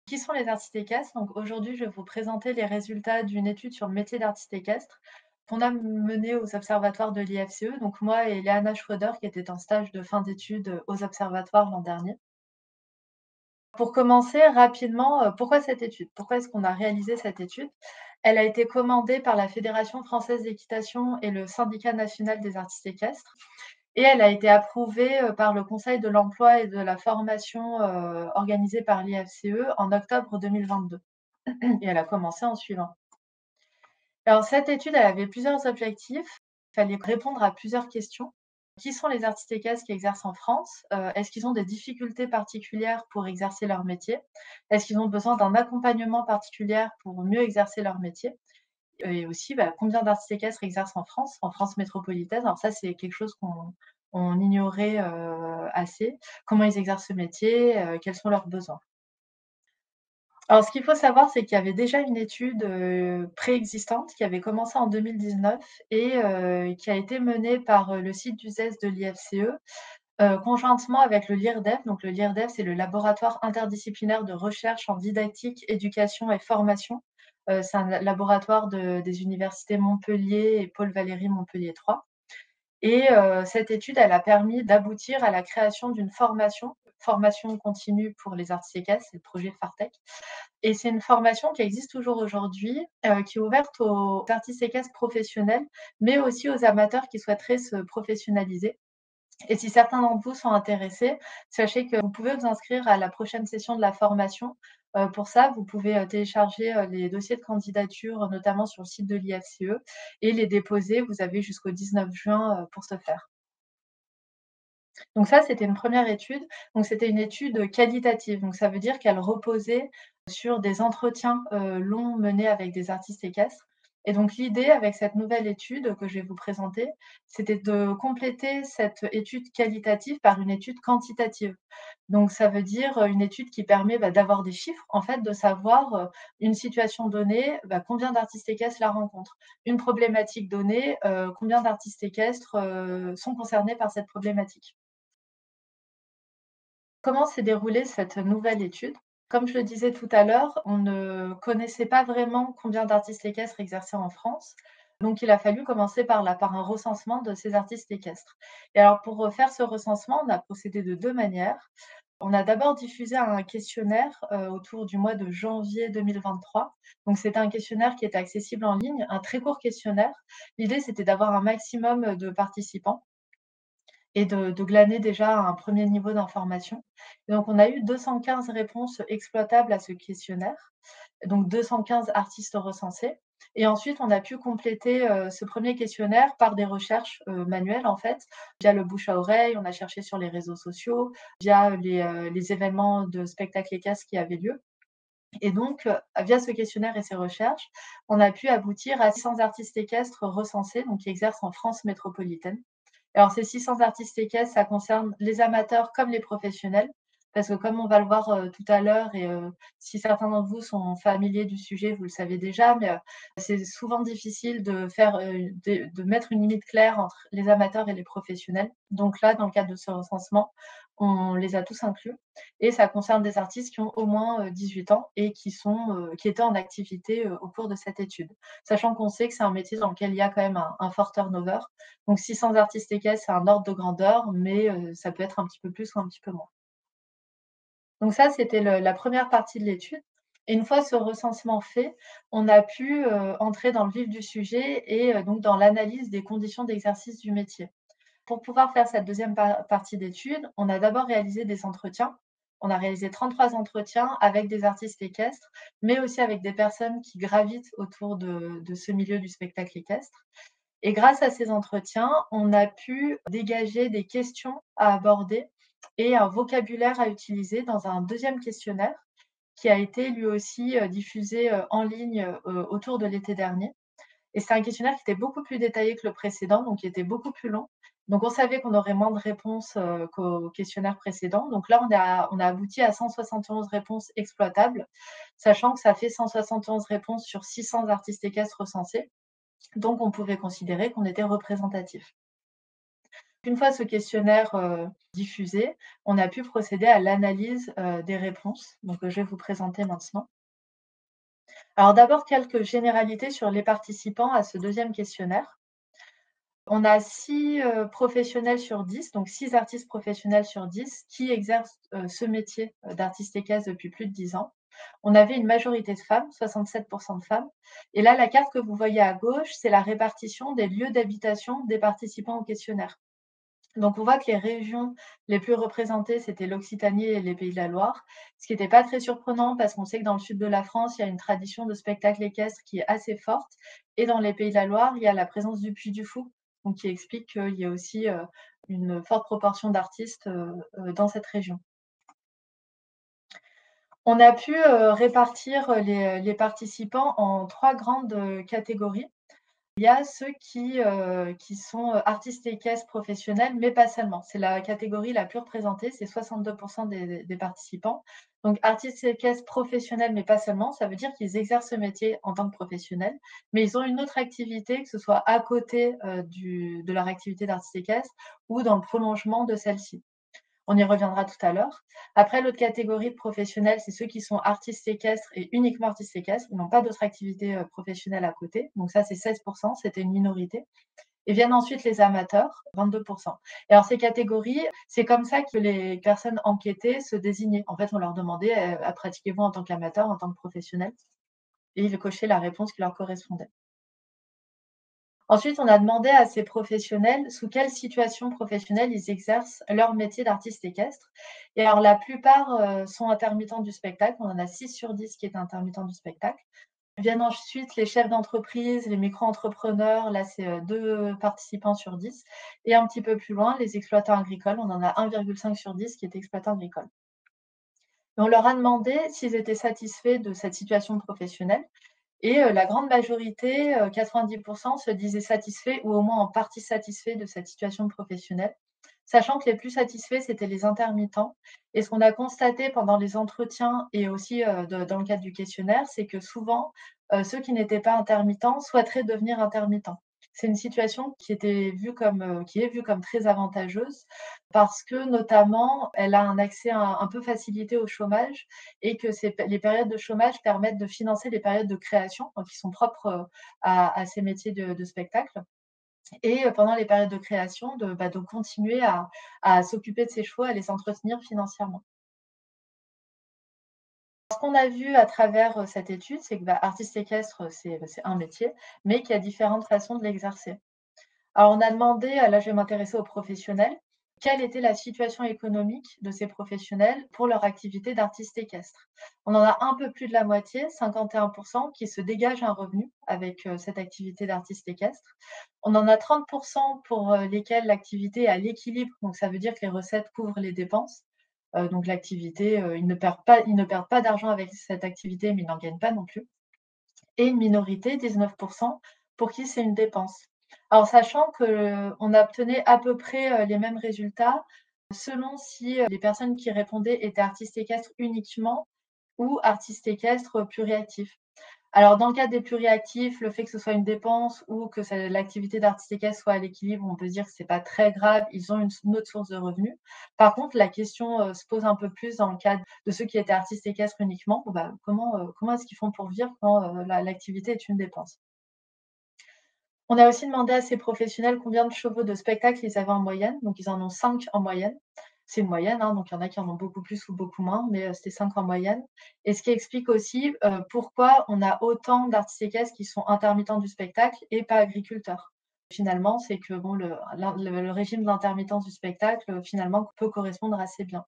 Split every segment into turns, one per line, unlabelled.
Qui sont les artistes équestres? Donc aujourd'hui, je vais vous présenter les résultats d'une étude sur le métier d'artiste équestre qu'on a menée aux observatoires de l'IFCE, donc moi et Léana Schroeder qui était en stage de fin d'études aux observatoires l'an dernier. Pour commencer rapidement, pourquoi cette étude? Pourquoi est-ce qu'on a réalisé cette étude? Elle a été commandée par la Fédération française d'équitation et le Syndicat national des artistes équestres et elle a été approuvée, par le Conseil de l'emploi et de la formation, organisé par l'IFCE en octobre 2022 et elle a commencé en suivant. Alors cette étude, elle avait plusieurs objectifs. Il fallait répondre à plusieurs questions. Qui sont les artistes équestres qui exercent en France? Est-ce qu'ils ont des difficultés particulières pour exercer leur métier? Est-ce qu'ils ont besoin d'un accompagnement particulier pour mieux exercer leur métier? Et aussi, combien d'artistes équestres exercent en France métropolitaine? Alors ça, c'est quelque chose qu'on ignorait, assez. Comment ils exercent ce métier? Quels sont leurs besoins? Alors, ce qu'il faut savoir, c'est qu'il y avait déjà une étude, préexistante qui avait commencé en 2019 et qui a été menée par, le site d'UZES de l'IFCE, conjointement avec le LIRDEF. Donc le LIRDEF, c'est le laboratoire interdisciplinaire de recherche en didactique, éducation et formation. C'est un laboratoire des universités Montpellier et Paul Valéry Montpellier 3. Et cette étude, elle a permis d'aboutir à la création d'une formation continue pour les artistes équestres, c'est le projet FARTEC. Et c'est une formation qui existe toujours aujourd'hui, qui est ouverte aux artistes équestres professionnels, mais aussi aux amateurs qui souhaiteraient se professionnaliser. Et si certains d'entre vous sont intéressés, sachez que vous pouvez vous inscrire à la prochaine session de la formation. Pour ça, vous pouvez, télécharger, les dossiers de candidature, notamment sur le site de l'IFCE et les déposer. Vous avez jusqu'au 19 juin, pour ce faire. Donc ça, c'était une première étude. Donc c'était une étude qualitative. Donc ça veut dire qu'elle reposait sur des entretiens, longs menés avec des artistes équestres. Et donc l'idée avec cette nouvelle étude que je vais vous présenter, c'était de compléter cette étude qualitative par une étude quantitative. Donc ça veut dire, une étude qui permet, d'avoir des chiffres, en fait, de savoir, une situation donnée, combien d'artistes équestres la rencontrent. Une problématique donnée, combien d'artistes équestres, sont concernés par cette problématique. Comment s'est déroulée cette nouvelle étude? Comme je le disais tout à l'heure, on ne connaissait pas vraiment combien d'artistes équestres exerçaient en France. Donc il a fallu commencer par un recensement de ces artistes équestres. Et alors pour, faire ce recensement, on a procédé de 2 manières. On a d'abord diffusé un questionnaire, autour du mois de janvier 2023. Donc c'était un questionnaire qui était accessible en ligne, un très court questionnaire. L'idée, c'était d'avoir un maximum, de participants et de glaner déjà un premier niveau d'information. Et donc on a eu 215 réponses exploitables à ce questionnaire, donc 215 artistes recensés et ensuite on a pu compléter, ce premier questionnaire par des recherches, manuelles en fait, via le bouche à oreille. On a cherché sur les réseaux sociaux, via les événements de spectacles équestres qui avaient lieu et donc via ce questionnaire et ces recherches, on a pu aboutir à 600 artistes équestres recensés, donc qui exercent en France métropolitaine. Alors ces 600 artistes équestres, ça concerne les amateurs comme les professionnels, parce que comme on va le voir, tout à l'heure et si certains d'entre vous sont familiers du sujet, vous le savez déjà, mais c'est souvent difficile de faire, de mettre une limite claire entre les amateurs et les professionnels. Donc là, dans le cadre de ce recensement, on les a tous inclus et ça concerne des artistes qui ont au moins, 18 ans et qui étaient en activité, au cours de cette étude. Sachant qu'on sait que c'est un métier dans lequel il y a quand même un fort turnover. Donc 600 artistes équestres, c'est un ordre de grandeur, mais ça peut être un petit peu plus ou un petit peu moins. Donc ça, c'était la première partie de l'étude et une fois ce recensement fait, on a pu, entrer dans le vif du sujet et donc dans l'analyse des conditions d'exercice du métier. Pour pouvoir faire cette deuxième partie d'étude, on a d'abord réalisé des entretiens. On a réalisé 33 entretiens avec des artistes équestres, mais aussi avec des personnes qui gravitent autour de ce milieu du spectacle équestre. Et grâce à ces entretiens, on a pu dégager des questions à aborder et un vocabulaire à utiliser dans un deuxième questionnaire qui a été lui aussi, diffusé, en ligne, autour de l'été dernier. Et c'est un questionnaire qui était beaucoup plus détaillé que le précédent, donc qui était beaucoup plus long. Donc on savait qu'on aurait moins de réponses, qu'au questionnaire précédent. Donc là, on a abouti à 171 réponses exploitables, sachant que ça fait 171 réponses sur 600 artistes équestres recensés. Donc on pouvait considérer qu'on était représentatif. Une fois ce questionnaire, diffusé, on a pu procéder à l'analyse, des réponses. Donc, je vais vous présenter maintenant. Alors d'abord, quelques généralités sur les participants à ce deuxième questionnaire. On a 6 professionnels sur 10, donc 6 artistes professionnels sur 10 qui exercent, ce métier, d'artiste équestre depuis plus de 10 ans. On avait une majorité de femmes, 67 de femmes, et là, la carte que vous voyez à gauche, c'est la répartition des lieux d'habitation des participants au questionnaire. Donc on voit que les régions les plus représentées, c'était l'Occitanie et les Pays de la Loire, ce qui était pas très surprenant parce qu'on sait que dans le sud de la France, il y a une tradition de spectacle équestre qui est assez forte, et dans les Pays de la Loire, il y a la présence du Puy du Fou, donc qui explique qu'il y a aussi, une forte proportion d'artistes, dans cette région. On a pu, répartir, les participants en 3 grandes, catégories. Il y a ceux qui sont, artistes équestres professionnels, mais pas seulement. C'est la catégorie la plus représentée, c'est 62 des participants. Donc artistes équestres professionnels, mais pas seulement, ça veut dire qu'ils exercent ce métier en tant que professionnels, mais ils ont une autre activité, que ce soit à côté, de leur activité d'artiste équestre ou dans le prolongement de celle-ci. On y reviendra tout à l'heure. Après, l'autre catégorie de professionnels, c'est ceux qui sont artistes équestres et uniquement artistes équestres. Ils n'ont pas d'autres activités, professionnelles à côté. Donc ça, c'est 16, c'était une minorité. Et viennent ensuite les amateurs, 22. Et alors ces catégories, c'est comme ça que les personnes enquêtées se désignaient. En fait, on leur demandait, «Pratiquez-vous en tant qu'amateur, en tant que professionnel?» et ils cochaient la réponse qui leur correspondait. Ensuite, on a demandé à ces professionnels sous quelle situation professionnelle ils exercent leur métier d'artiste équestre. Et alors la plupart, sont intermittents du spectacle. On en a 6 sur 10 qui est intermittents du spectacle. Viennent ensuite les chefs d'entreprise, les micro-entrepreneurs, là c'est, 2 participants sur 10. Et un petit peu plus loin, les exploitants agricoles, on en a 1,5 sur 10 qui est exploitant agricole. Et on leur a demandé s'ils étaient satisfaits de cette situation professionnelle. Et la grande majorité, 90 se disaient satisfaits ou au moins en partie satisfaits de cette situation professionnelle, sachant que les plus satisfaits, c'était les intermittents. Et ce qu'on a constaté pendant les entretiens et aussi, dans le cadre du questionnaire, c'est que souvent, ceux qui n'étaient pas intermittents souhaiteraient devenir intermittents. C'est une situation qui est vue comme très avantageuse parce que notamment, elle a un accès un peu facilité au chômage et que les périodes de chômage permettent de financer les périodes de création, donc qui sont propres, à ces métiers de spectacle, et pendant les périodes de création de continuer à s'occuper de ses chevaux, à les entretenir financièrement. Ce qu'on a vu à travers, cette étude, c'est que, artiste équestre, c'est un métier, mais qu'il y a différentes façons de l'exercer. Alors on a demandé, là je vais m'intéresser aux professionnels, quelle était la situation économique de ces professionnels pour leur activité d'artiste équestre. On en a un peu plus de la moitié, 51 qui se dégagent un revenu avec, cette activité d'artiste équestre. On en a 30 pour, lesquels l'activité est à l'équilibre, donc ça veut dire que les recettes couvrent les dépenses. Donc l'activité, ils ne perdent pas d'argent avec cette activité, mais ils n'en gagnent pas non plus. Et une minorité, 19 pour qui c'est une dépense. Alors sachant qu'on obtenait à peu près, les mêmes résultats selon si, les personnes qui répondaient étaient artistes équestres uniquement ou artistes équestres pluriactifs. Alors dans le cas des pluriactifs, le fait que ce soit une dépense ou que l'activité d'artiste équestre soit à l'équilibre, on peut se dire que c'est pas très grave, ils ont une autre source de revenus. Par contre, la question, se pose un peu plus dans le cadre de ceux qui étaient artistes équestres uniquement. Bon comment est-ce qu'ils font pour vivre quand, l'activité est une dépense? On a aussi demandé à ces professionnels combien de chevaux de spectacle ils avaient en moyenne, donc ils en ont 5 en moyenne. C'est une moyenne, hein, donc il y en a qui en ont beaucoup plus ou beaucoup moins, mais c'était 5 en moyenne. Et ce qui explique aussi, pourquoi on a autant d'artistes équestres qui sont intermittents du spectacle et pas agriculteurs. Finalement, c'est que bon, le régime d'intermittence du spectacle, finalement, peut correspondre assez bien.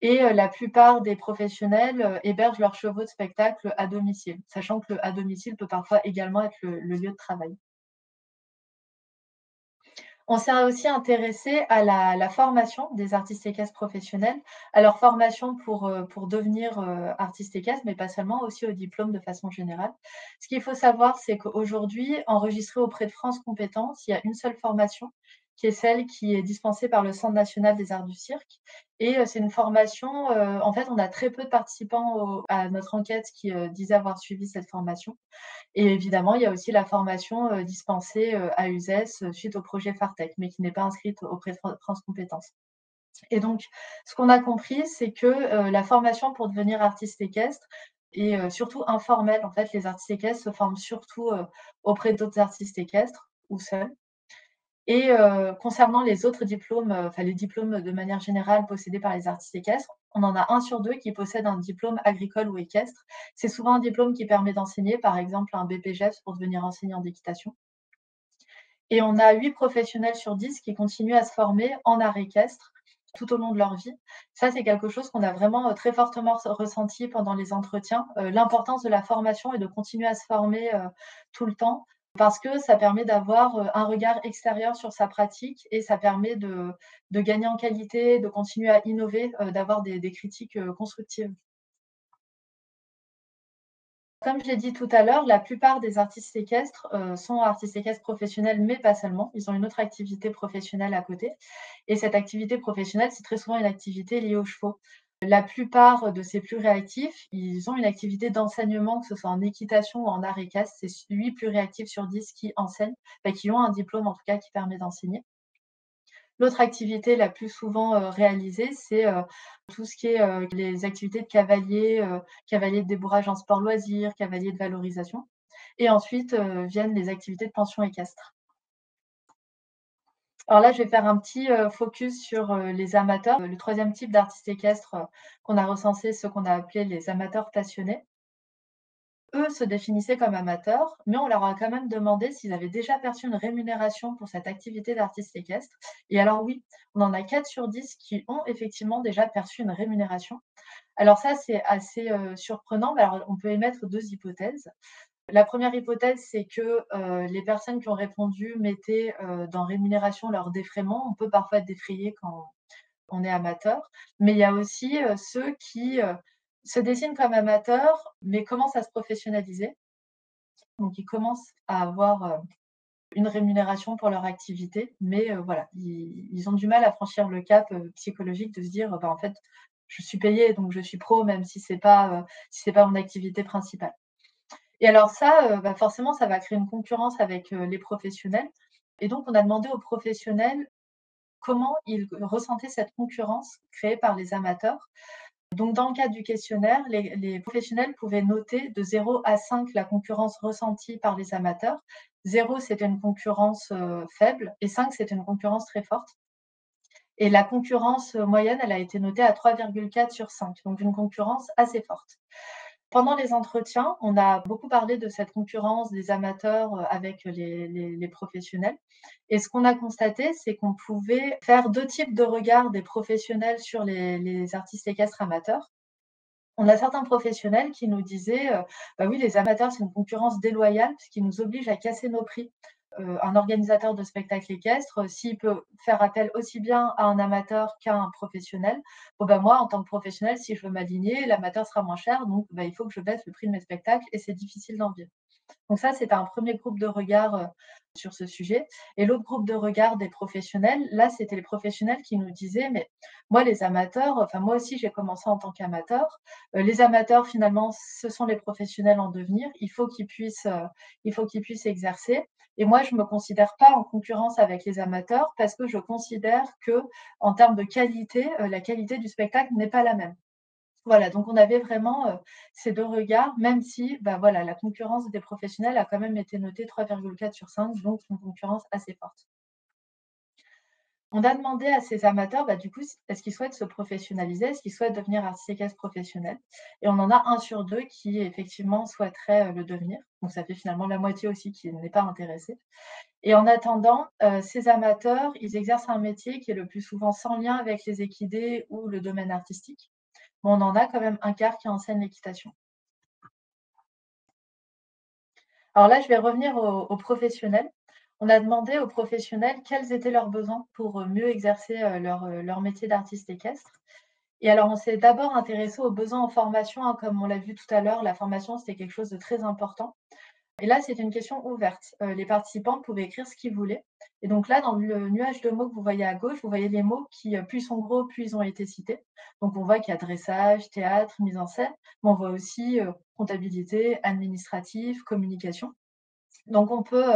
Et la plupart des professionnels, hébergent leurs chevaux de spectacle à domicile, sachant que le à domicile peut parfois également être le lieu de travail. On s'est aussi intéressé à la formation des artistes équestres professionnels, à leur formation pour devenir, artiste équestre, mais pas seulement, aussi au diplôme de façon générale. Ce qu'il faut savoir, c'est qu'aujourd'hui, enregistré auprès de France Compétences, il y a une seule formation qui est celle qui est dispensée par le Centre national des arts du cirque et c'est une formation, en fait, on a très peu de participants à notre enquête qui, disaient avoir suivi cette formation et évidemment, il y a aussi la formation, dispensée, à Uzès, suite au projet Fartech, mais qui n'est pas inscrite auprès de France Compétences. Et donc, ce qu'on a compris, c'est que, la formation pour devenir artiste équestre est, surtout informelle. En fait, les artistes équestres se forment surtout, auprès d'autres artistes équestres ou seuls. Et concernant les autres diplômes, enfin les diplômes de manière générale possédés par les artistes équestres, on en a un sur 2 qui possède un diplôme agricole ou équestre. C'est souvent un diplôme qui permet d'enseigner, par exemple un BPGEPS pour devenir enseignant d'équitation. Et on a 8 professionnels sur 10 qui continuent à se former en art équestre tout au long de leur vie. Ça, c'est quelque chose qu'on a vraiment, très fortement ressenti pendant les entretiens, l'importance de la formation et de continuer à se former, tout le temps parce que ça permet d'avoir, un regard extérieur sur sa pratique et ça permet de gagner en qualité, de continuer à innover, d'avoir des critiques, constructives. Comme je l'ai dit tout à l'heure, la plupart des artistes équestres, sont artistes équestres professionnels, mais pas seulement. Ils ont une autre activité professionnelle à côté et cette activité professionnelle, c'est très souvent une activité liée aux chevaux. La plupart de ces plus réactifs, ils ont une activité d'enseignement, que ce soit en équitation ou en art équestre. C'est 8 plus réactifs sur 10 qui enseignent, enfin qui ont un diplôme en tout cas qui permet d'enseigner. L'autre activité la plus souvent, réalisée, c'est, tout ce qui est, les activités de cavalier, cavalier de débourrage en sport loisir, cavalier de valorisation et ensuite, viennent les activités de pension équestre. Alors là, je vais faire un petit, focus sur, les amateurs. Le troisième type d'artistes équestres, qu'on a recensé, ceux qu'on a appelés les amateurs passionnés. Eux se définissaient comme amateurs, mais on leur a quand même demandé s'ils avaient déjà perçu une rémunération pour cette activité d'artiste équestre. Et alors oui, on en a 4 sur 10 qui ont effectivement déjà perçu une rémunération. Alors ça, c'est assez, surprenant. Bah, alors on peut émettre 2 hypothèses. La première hypothèse, c'est que, les personnes qui ont répondu mettaient, dans rémunération leur défraiement. On peut parfois être défrayé quand on est amateur, mais il y a aussi, ceux qui, se dessinent comme amateurs, mais commencent à se professionnaliser. Donc ils commencent à avoir, une rémunération pour leur activité, mais voilà, ils ont du mal à franchir le cap, psychologique de se dire: «Bah, en fait, je suis payé, donc je suis pro, même si c'est pas mon activité principale». Et alors ça, bah, forcément, ça va créer une concurrence avec, les professionnels et donc on a demandé aux professionnels comment ils ressentaient cette concurrence créée par les amateurs. Donc dans le cadre du questionnaire, les professionnels pouvaient noter de 0 à 5 la concurrence ressentie par les amateurs. 0 c'était une concurrence, faible et 5 c'était une concurrence très forte et la concurrence, moyenne, elle a été notée à 3,4 sur 5, donc une concurrence assez forte. Pendant les entretiens, on a beaucoup parlé de cette concurrence des amateurs, avec les professionnels et ce qu'on a constaté, c'est qu'on pouvait faire 2 types de regards des professionnels sur les artistes équestres amateurs. On a certains professionnels qui nous disaient, «Bah oui, les amateurs, c'est une concurrence déloyale puisqu'ils nous obligent à casser nos prix». Un organisateur de spectacle équestre, s'il peut faire appel aussi bien à un amateur qu'à un professionnel, bon bah, moi, en tant que professionnel, si je veux m'aligner, l'amateur sera moins cher, donc bah, il faut que je baisse le prix de mes spectacles et c'est difficile d'en vivre. Donc ça, c'était un premier groupe de regard, sur ce sujet et l'autre groupe de regard des professionnels, là, c'était les professionnels qui nous disaient: «Mais moi, les amateurs, enfin moi aussi j'ai commencé en tant qu'amateur, les amateurs finalement, ce sont les professionnels en devenir, il faut qu'ils puissent exercer et moi je me considère pas en concurrence avec les amateurs parce que je considère qu'en termes de qualité, la qualité du spectacle n'est pas la même». Voilà, donc on avait vraiment, ces 2 regards, même si, bah, voilà, la concurrence des professionnels a quand même été notée 3,4 sur 5, donc une concurrence assez forte. On a demandé à ces amateurs, bah, du coup, est-ce qu'ils souhaitent se professionnaliser? Est-ce qu'ils souhaitent devenir artistes équestres professionnels? Et on en a un sur 2 qui effectivement souhaiterait, le devenir. Donc ça fait finalement la moitié aussi qui n'est pas intéressé. Et en attendant, ces amateurs, ils exercent un métier qui est le plus souvent sans lien avec les équidés ou le domaine artistique. Mais on en a quand même un quart qui enseigne l'équitation. Alors là, je vais revenir aux professionnels. On a demandé aux professionnels quels étaient leurs besoins pour, mieux exercer, leur métier d'artiste équestre. Et alors, on s'est d'abord intéressé aux besoins en formation, hein, comme on l'a vu tout à l'heure, la formation, c'était quelque chose de très important. Et là, c'était une question ouverte. Les participants pouvaient écrire ce qu'ils voulaient et donc là, dans le nuage de mots que vous voyez à gauche, vous voyez les mots qui, plus ils sont gros, plus ils ont été cités. Donc on voit qu'il y a dressage, théâtre, mise en scène, mais on voit aussi, comptabilité, administratif, communication. Donc on peut,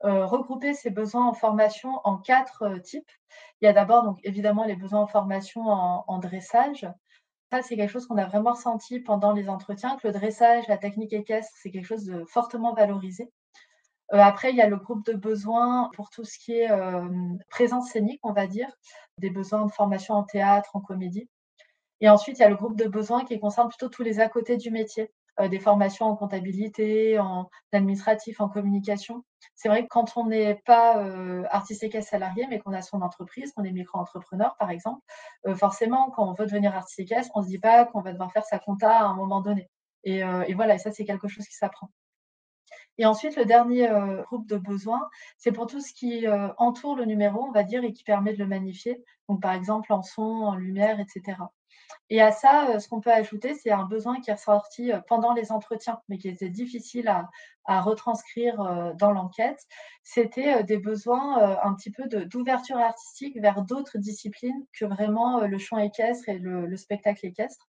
regrouper ces besoins en formation en 4 types. Il y a d'abord donc évidemment les besoins en formation en dressage. Ça, c'est quelque chose qu'on a vraiment ressenti pendant les entretiens, que le dressage, la technique équestre, c'est quelque chose de fortement valorisé. Après, il y a le groupe de besoins pour tout ce qui est, présence scénique, on va dire, des besoins de formation en théâtre, en comédie. Et ensuite, il y a le groupe de besoins qui concerne plutôt tous les à côté du métier, des formations en comptabilité, en administratif, en communication. C'est vrai que quand on n'est pas, artiste équestre salarié, mais qu'on a son entreprise, qu'on est micro-entrepreneur par exemple, forcément quand on veut devenir artiste équestre, on se dit pas qu'on va devoir faire sa compta à un moment donné. Et voilà, et ça c'est quelque chose qui s'apprend. Et ensuite le dernier, groupe de besoins, c'est pour tout ce qui, entoure le numéro, on va dire, et qui permet de le magnifier. Donc par exemple en son, en lumière et cetera. Et à ça, ce qu'on peut ajouter, c'est un besoin qui est ressorti, pendant les entretiens, mais qui était difficile à retranscrire, dans l'enquête. C'était, des besoins, un petit peu d'ouverture artistique vers d'autres disciplines que vraiment, le chant équestre et le spectacle équestre.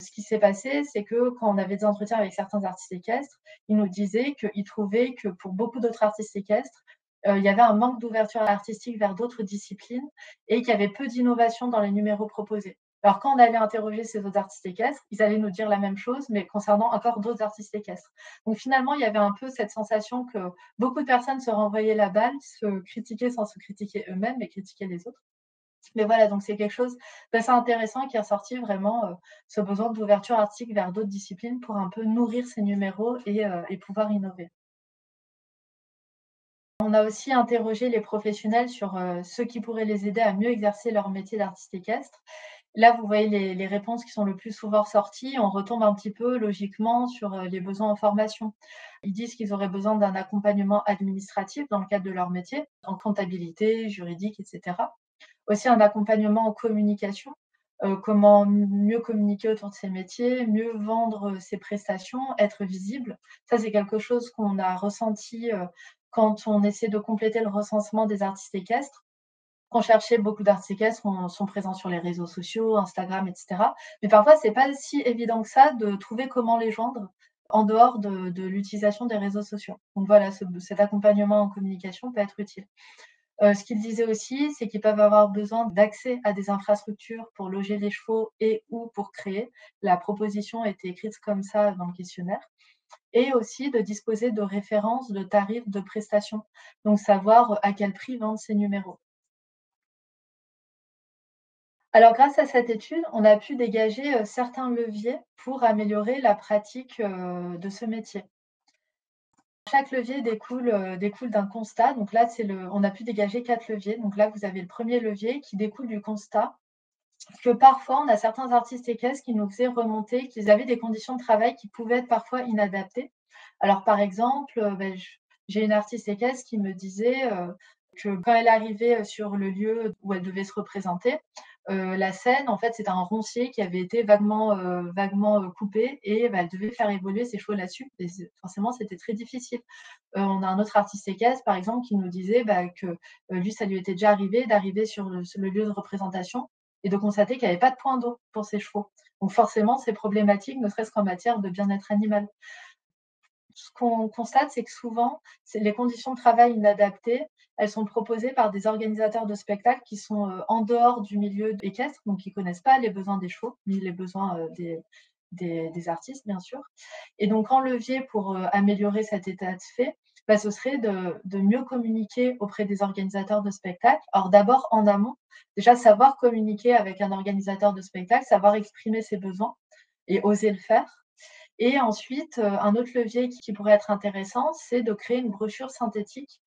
Ce qui s'est passé, c'est que quand on avait des entretiens avec certains artistes équestres, ils nous disaient qu'ils trouvaient que pour beaucoup d'autres artistes équestres, il y avait un manque d'ouverture artistique vers d'autres disciplines et qu'il y avait peu d'innovation dans les numéros proposés. Alors quand on allait interroger ces autres artistes équestres, ils allaient nous dire la même chose, mais concernant encore d'autres artistes équestres. Donc finalement, il y avait un peu cette sensation que beaucoup de personnes se renvoyaient la balle, se critiquaient sans se critiquer eux-mêmes, mais critiquaient les autres. Mais voilà, donc c'est quelque chose d'assez intéressant qui est ressorti vraiment, ce besoin d'ouverture artistique vers d'autres disciplines pour un peu nourrir ces numéros et pouvoir innover. On a aussi interrogé les professionnels sur, ce qui pourrait les aider à mieux exercer leur métier d'artiste équestre. Là, vous voyez les réponses qui sont le plus souvent ressorties. On retombe un petit peu logiquement sur, les besoins en formation. Ils disent qu'ils auraient besoin d'un accompagnement administratif dans le cadre de leur métier, en comptabilité, juridique et cetera. Aussi un accompagnement en communication, comment mieux communiquer autour de ses métiers, mieux vendre, ses prestations, être visible. Ça, c'est quelque chose qu'on a ressenti, quand on essaie de compléter le recensement des artistes équestres. Quand on cherchait beaucoup d'artistes équestres sont présents sur les réseaux sociaux, Instagram et cetera. Mais parfois, c'est pas si évident que ça de trouver comment les joindre en dehors de l'utilisation des réseaux sociaux. Donc voilà, cet accompagnement en communication peut être utile. Ce qu'il disait aussi, c'est qu'ils peuvent avoir besoin d'accès à des infrastructures pour loger les chevaux et ou pour créer. La proposition était écrite comme ça dans le questionnaire et aussi de disposer de références de tarifs de prestations. Donc savoir, à quel prix vendent ces numéros. Alors grâce à cette étude, on a pu dégager, certains leviers pour améliorer la pratique, de ce métier. Chaque levier découle d'un constat. Donc là, on a pu dégager 4 leviers. Donc là, vous avez le premier levier qui découle du constat que parfois, on a certains artistes équestres qui nous faisaient remonter qu'ils avaient des conditions de travail qui pouvaient être parfois inadaptées. Alors par exemple, j'ai une artiste équestre qui me disait, que quand elle arrivait, sur le lieu où elle devait se représenter, la scène, en fait, c'était un roncier qui avait été vaguement, coupé et bah, elle devait faire évoluer ses chevaux là-dessus et forcément, c'était très difficile. On a un autre artiste équestre, par exemple, qui nous disait, bah, que, lui, ça lui était déjà arrivé d'arriver sur le lieu de représentation et de constater qu'il y avait pas de point d'eau pour ses chevaux. Donc forcément, c'est problématique, ne serait-ce qu'en matière de bien-être animal. Ce qu'on constate, c'est que souvent, c'est les conditions de travail inadaptées, elles sont proposées par des organisateurs de spectacles qui sont, en dehors du milieu équestre, donc qui connaissent pas les besoins des chevaux, ni les besoins, des artistes, bien sûr. Et donc en levier pour, améliorer cet état de fait, bah, ce serait de mieux communiquer auprès des organisateurs de spectacles. Alors d'abord en amont, déjà savoir communiquer avec un organisateur de spectacle, savoir exprimer ses besoins et oser le faire. Et ensuite, un autre levier qui pourrait être intéressant, c'est de créer une brochure synthétique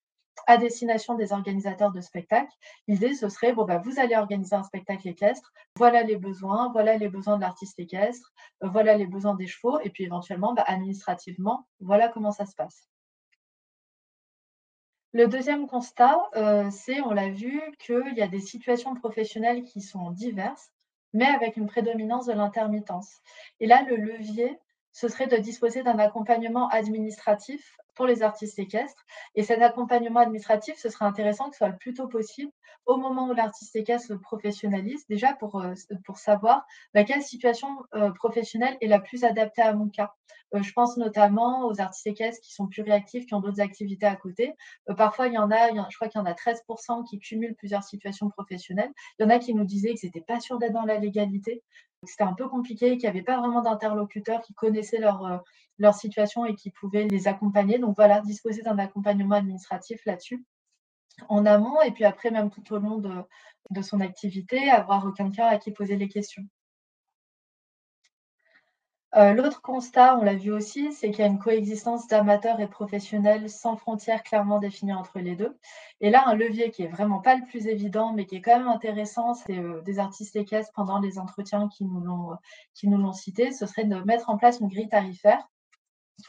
à destination des organisateurs de spectacles. L'idée, ce serait, bon, bah, vous allez organiser un spectacle équestre, voilà les besoins de l'artiste équestre, voilà les besoins des chevaux et puis éventuellement, bah, administrativement, voilà comment ça se passe. Le deuxième constat, c'est, on l'a vu, qu'il y a des situations professionnelles qui sont diverses, mais avec une prédominance de l'intermittence. Et là, le levier, ce serait de disposer d'un accompagnement administratif pour les artistes équestres et cet accompagnement administratif, ce serait intéressant que ce soit le plus tôt possible, au moment où l'artiste équestre se professionnalise, déjà pour savoir, quelle situation, professionnelle est la plus adaptée à mon cas. Je pense notamment aux artistes équestres qui sont plus réactifs, qui ont d'autres activités à côté. Parfois il y en a je crois qu'il y en a 13 qui cumulent plusieurs situations professionnelles. Il y en a qui nous disaient qu'ils étaient pas sûrs d'être dans la légalité, que c'était un peu compliqué, qu'il y avait pas vraiment d'interlocuteurs qui connaissaient leur situation et qui pouvaient les accompagner. Donc voilà, disposer d'un accompagnement administratif là-dessus, en amont et puis après même tout au long de son activité, avoir quelqu'un à qui poser les questions. L'autre constat, on l'a vu aussi, c'est qu'il y a une coexistence d'amateurs et professionnels sans frontières clairement définies entre les 2. Et là, un levier qui est vraiment pas le plus évident, mais qui est quand même intéressant, c'est, des artistes équestres pendant les entretiens qui nous l'ont cité, ce serait de mettre en place une grille tarifaire.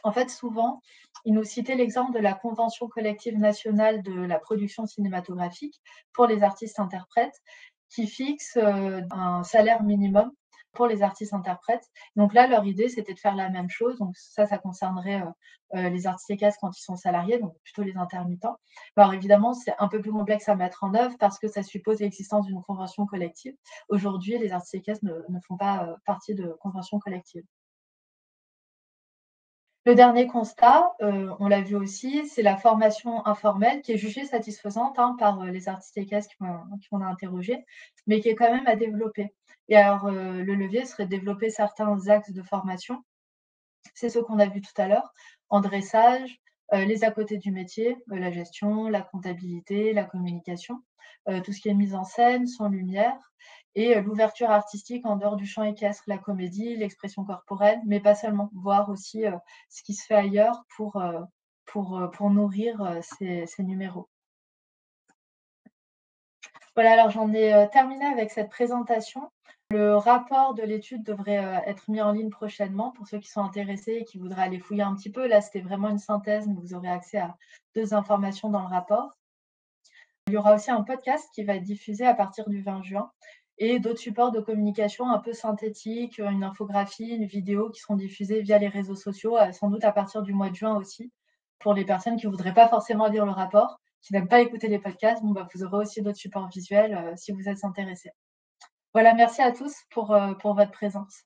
En fait, souvent, ils nous citaient l'exemple de la convention collective nationale de la production cinématographique pour les artistes-interprètes qui fixe, un salaire minimum pour les artistes-interprètes. Donc là, leur idée, c'était de faire la même chose. Donc ça concernerait, les artistes équestres quand ils sont salariés, donc plutôt les intermittents. Alors évidemment, c'est un peu plus complexe à mettre en œuvre parce que ça suppose l'existence d'une convention collective. Aujourd'hui, les artistes équestres ne font pas, partie de conventions collectives. Le dernier constat, on l'a vu aussi, c'est la formation informelle qui est jugée satisfaisante, hein, par, les artistes équestres qu'on a interrogés, mais qui est quand même à développer. Et alors, le levier serait de développer certains axes de formation. C'est ce qu'on a vu tout à l'heure, en dressage, les à côté du métier, la gestion, la comptabilité, la communication, tout ce qui est mise en scène, son, lumière et l'ouverture artistique en dehors du champ équestre, la comédie, l'expression corporelle, mais pas seulement. Voir aussi, ce qui se fait ailleurs pour nourrir, ces numéros. Voilà, alors j'en ai, terminé avec cette présentation. Le rapport de l'étude devrait, être mis en ligne prochainement pour ceux qui sont intéressés et qui voudraient aller fouiller un petit peu. Là, c'était vraiment une synthèse, mais vous aurez accès à 2 informations dans le rapport. Il y aura aussi un podcast qui va être diffusé à partir du 20 juin et d'autres supports de communication un peu synthétiques, une infographie, une vidéo qui seront diffusées via les réseaux sociaux, sans doute à partir du mois de juin aussi, pour les personnes qui voudraient pas forcément lire le rapport, qui n'aiment pas écouter les podcasts. Bon, bah, vous aurez aussi d'autres supports visuels, si vous êtes intéressés. Voilà, merci à tous pour votre présence.